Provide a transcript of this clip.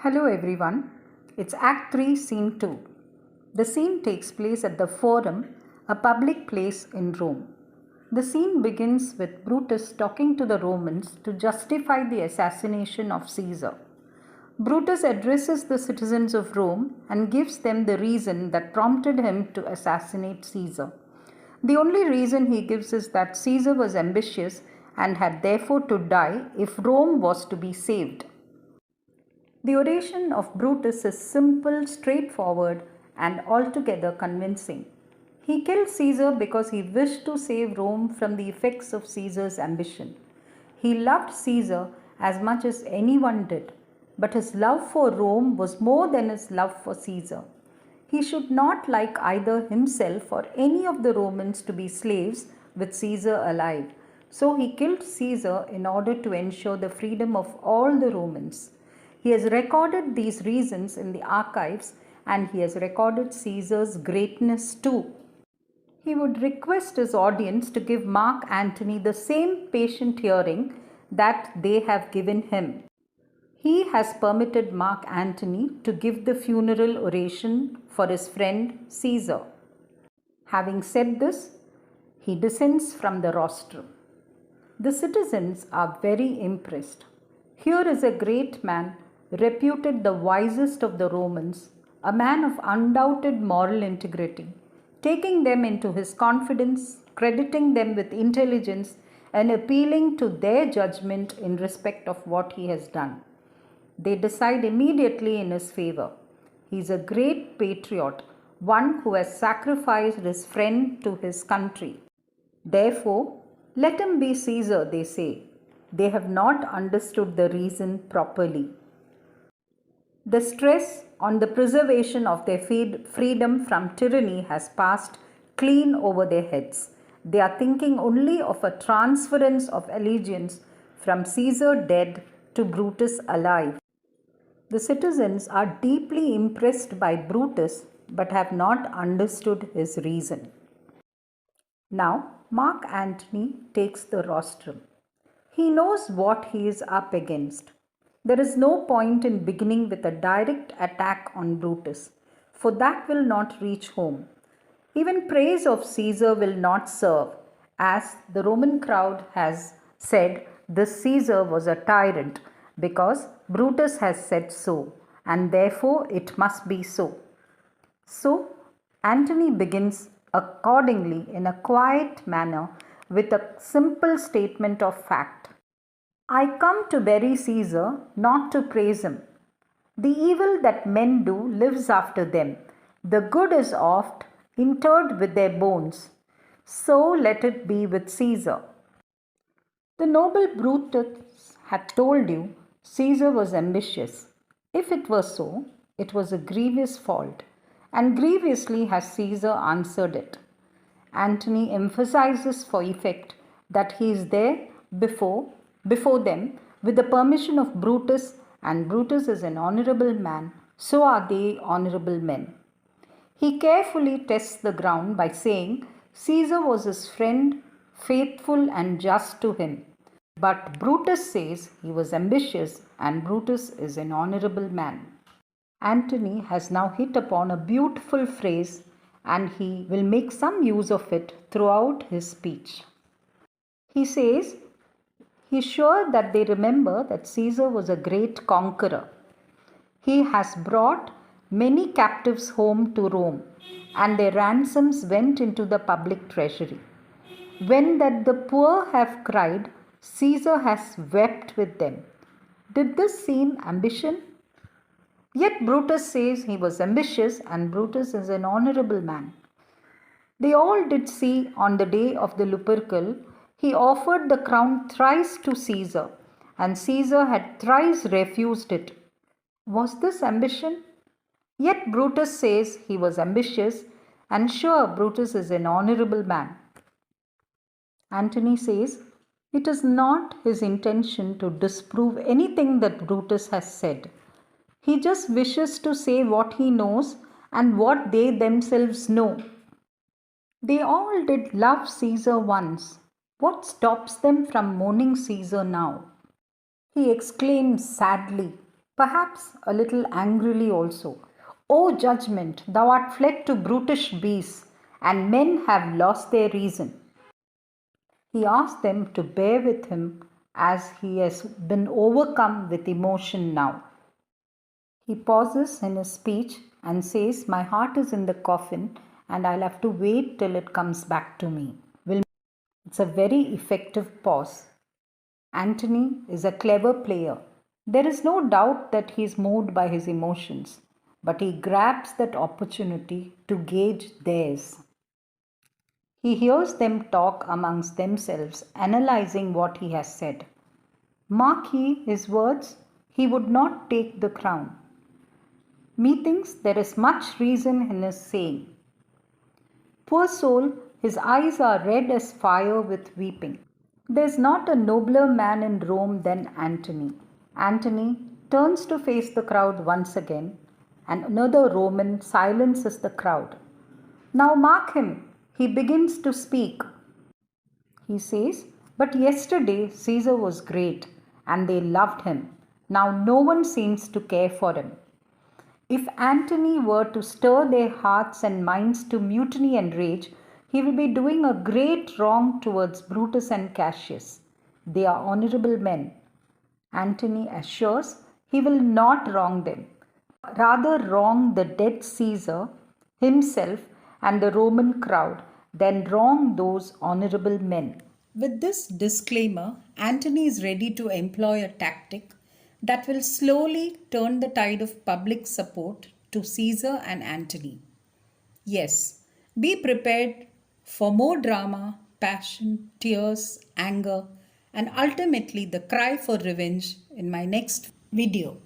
Hello everyone, it's Act 3, Scene 2. The scene takes place at the Forum, a public place in Rome. The scene begins with Brutus talking to the Romans to justify the assassination of Caesar. Brutus addresses the citizens of Rome and gives them the reason that prompted him to assassinate Caesar. The only reason he gives is that Caesar was ambitious and had therefore to die if Rome was to be saved. The oration of Brutus is simple, straightforward, and altogether convincing. He killed Caesar because he wished to save Rome from the effects of Caesar's ambition. He loved Caesar as much as anyone did, but his love for Rome was more than his love for Caesar. He should not like either himself or any of the Romans to be slaves with Caesar alive. So he killed Caesar in order to ensure the freedom of all the Romans. He has recorded these reasons in the archives and he has recorded Caesar's greatness too. He would request his audience to give Mark Antony the same patient hearing that they have given him. He has permitted Mark Antony to give the funeral oration for his friend Caesar. Having said this, he descends from the rostrum. The citizens are very impressed. Here is a great man, reputed the wisest of the Romans, a man of undoubted moral integrity, taking them into his confidence, crediting them with intelligence, and appealing to their judgment in respect of what he has done. They decide immediately in his favor. He is a great patriot, one who has sacrificed his friend to his country. Therefore, let him be Caesar, they say. They have not understood the reason properly. The stress on the preservation of their freedom from tyranny has passed clean over their heads. They are thinking only of a transference of allegiance from Caesar dead to Brutus alive. The citizens are deeply impressed by Brutus but have not understood his reason. Now, Mark Antony takes the rostrum. He knows what he is up against. There is no point in beginning with a direct attack on Brutus, for that will not reach home. Even praise of Caesar will not serve, as the Roman crowd has said this Caesar was a tyrant, because Brutus has said so, and therefore it must be so. So, Antony begins accordingly in a quiet manner with a simple statement of fact. I come to bury Caesar, not to praise him. The evil that men do lives after them. The good is oft interred with their bones. So let it be with Caesar. The noble Brutus had told you Caesar was ambitious. If it were so, it was a grievous fault, and grievously has Caesar answered it. Antony emphasizes for effect that he is there before them with the permission of Brutus, and Brutus is an honorable man, so are they honorable men. He carefully tests the ground by saying Caesar was his friend, faithful and just to him. But Brutus says he was ambitious and Brutus is an honorable man. Antony has now hit upon a beautiful phrase and he will make some use of it throughout his speech. He says, he is sure that they remember that Caesar was a great conqueror. He has brought many captives home to Rome, and their ransoms went into the public treasury. When that the poor have cried, Caesar has wept with them. Did this seem ambition? Yet Brutus says he was ambitious, and Brutus is an honorable man. They all did see on the day of the Lupercal he offered the crown thrice to Caesar, and Caesar had thrice refused it. Was this ambition? Yet Brutus says he was ambitious, and sure Brutus is an honorable man. Antony says it is not his intention to disprove anything that Brutus has said. He just wishes to say what he knows and what they themselves know. They all did love Caesar once. What stops them from mourning Caesar now? He exclaims sadly, perhaps a little angrily also. O judgement, thou art fled to brutish beasts, and men have lost their reason. He asks them to bear with him as he has been overcome with emotion now. He pauses in his speech and says, my heart is in the coffin and I'll have to wait till it comes back to me. It's a very effective pause. Antony is a clever player. There is no doubt that he is moved by his emotions, but he grabs that opportunity to gauge theirs. He hears them talk amongst themselves, analyzing what he has said. Mark ye his words, he would not take the crown. Methinks there is much reason in his saying. Poor soul, his eyes are red as fire with weeping. There is not a nobler man in Rome than Antony. Antony turns to face the crowd once again, and another Roman silences the crowd. Now mark him, he begins to speak. He says, but yesterday Caesar was great, and they loved him. Now no one seems to care for him. If Antony were to stir their hearts and minds to mutiny and rage, he will be doing a great wrong towards Brutus and Cassius. They are honorable men. Antony assures he will not wrong them, rather wrong the dead Caesar himself and the Roman crowd than wrong those honorable men. With this disclaimer, Antony is ready to employ a tactic that will slowly turn the tide of public support to Caesar and Antony. Yes, be prepared for more drama, passion, tears, anger, and ultimately the cry for revenge in my next video.